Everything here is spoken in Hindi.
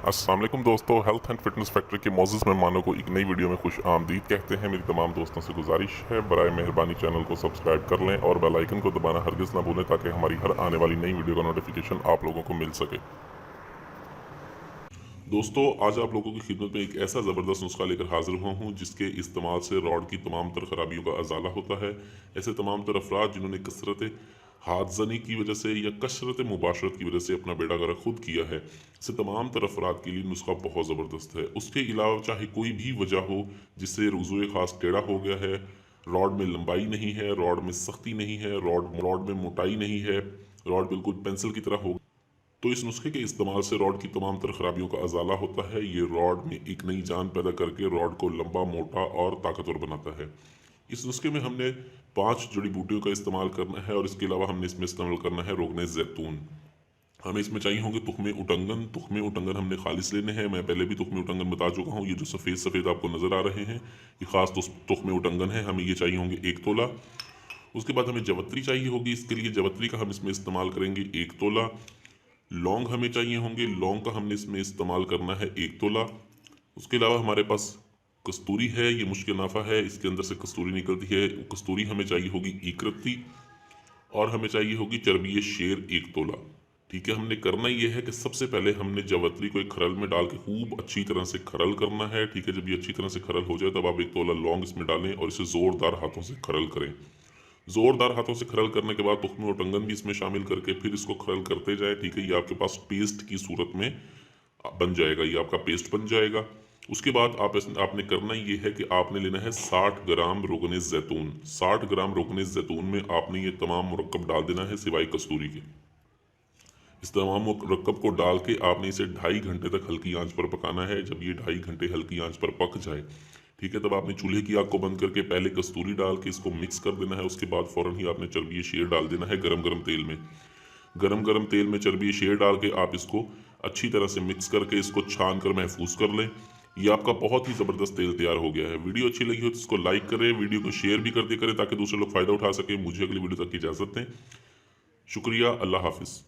अस्सलाम वालेकुम दोस्तों, हेल्थ एंड फिटनेस फैक्ट्री के मोअज़्ज़ज़ मेहमानों को एक नई वीडियो में खुश आमदीद कहते हैं। मेरी तमाम दोस्तों से गुजारिश है, बराए मेहरबानी चैनल को सब्सक्राइब कर लें और बेल आइकन को दबाना हरगिज़ ना भूलें ताकि हमारी हर आने वाली नई वीडियो का नोटिफिकेशन आप लोगों को मिल सके। दोस्तों, आज आप लोगों की खिदमत में एक ऐसा ज़बरदस्त नुस्खा लेकर हाजिर हुआ हूँ जिसके इस्तेमाल से रॉड की तमाम तर खराबियों का अजाला होता है। ऐसे तमाम तर अफराद जिन्होंने कसरत हाथ जनी की वजह से या कसरत मुबाशरत की वजह से अपना बेड़ा गर्क खुद किया है, ऐसे तमाम तर अफराद के लिए नुस्खा बहुत ज़बरदस्त है। उसके अलावा चाहे कोई भी वजह हो जिससे रुज़ुए ख़ास टेढ़ा हो गया है, रॉड में लंबाई नहीं है, रॉड में सख्ती नहीं है, रॉड में मोटाई नहीं है, रॉड बिल्कुल पेंसिल की तरह हो, तो इस नुस्खे के इस्तेमाल से रॉड की तमाम तर खराबियों का अजाला होता है। ये रॉड में एक नई जान पैदा करके रॉड को लंबा, मोटा और ताकतवर बनाता है। इस नुस्खे में हमने 5 जड़ी बूटियों का इस्तेमाल करना है और इसके अलावा हमने इसमें इस्तेमाल करना है रोगने ज़ैतून। हमें इसमें चाहिए होंगे तुख्मे उटंगन। तुख्मे उटंगन हमने खालिस लेने हैं। मैं पहले भी तुख्मे उटंगन बता चुका हूँ। ये जो सफ़ेद सफ़ेद आपको नज़र आ रहे हैं, ये ख़ास तुख्मे उटंगन है। हमें ये चाहिए होंगे 1 तोला। उसके बाद हमें जवत्री चाहिए होगी। इसके लिए जवत्री का हम इसमें इस्तेमाल करेंगे 1 तोला। लौंग हमें चाहिए होंगे। लौंग का हमने इसमें इस्तेमाल करना है 1 तोला। उसके अलावा हमारे पास कस्तूरी है। ये मुश्किल नाफा है, इसके अंदर से कस्तूरी निकलती है। कस्तूरी हमें चाहिए होगी इकरत्ती। और हमें चाहिए होगी चर्बी शेर 1 तोला। ठीक है, हमने करना ये है कि सबसे पहले हमने जवत्री को एक खरल में डाल के खूब अच्छी तरह से खरल करना है। ठीक है, जब ये अच्छी तरह से खरल हो जाए तब आप 1 तोला लौंग इसमें डालें और इसे ज़ोरदार हाथों से खरल करें। ज़ोरदार हाथों से खरल करने के बाद तुख्मे और टंगन भी इसमें शामिल करके फिर इसको खरल करते जाए। ठीक है, ये आपके पास पेस्ट की सूरत में बन जाएगा, ये आपका पेस्ट बन जाएगा। उसके बाद आपने करना ये है कि आपने लेना है 60 ग्राम रोगने ज़ैतून। 60 ग्राम रोगने ज़ैतून में आपने ये तमाम मुरक्कब डाल देना है सिवाय कस्तूरी के। इस तमाम मुरक्कब को डाल के आपने इसे 2.5 घंटे तक हल्की आंच पर पकाना है। जब ये 2.5 घंटे हल्की आंच पर पक जाए, ठीक है, तब आपने चूल्हे की आग को बंद करके पहले कस्तूरी डाल के इसको मिक्स कर देना है। उसके बाद फ़ौरन ही आपने चर्बी शेर डाल देना है गरम गरम तेल में। गरम गरम तेल में चर्बी शेर डाल के आप इसको अच्छी तरह से मिक्स करके इसको छान कर महफूज कर लें। ये आपका बहुत ही ज़बरदस्त तेल तैयार हो गया है। वीडियो अच्छी लगी हो तो इसको लाइक करें, वीडियो को शेयर भी कर दिया करें ताकि दूसरे लोग फ़ायदा उठा सकें। मुझे अगली वीडियो तक की इजाज़त दें। शुक्रिया, अल्लाह हाफिज़।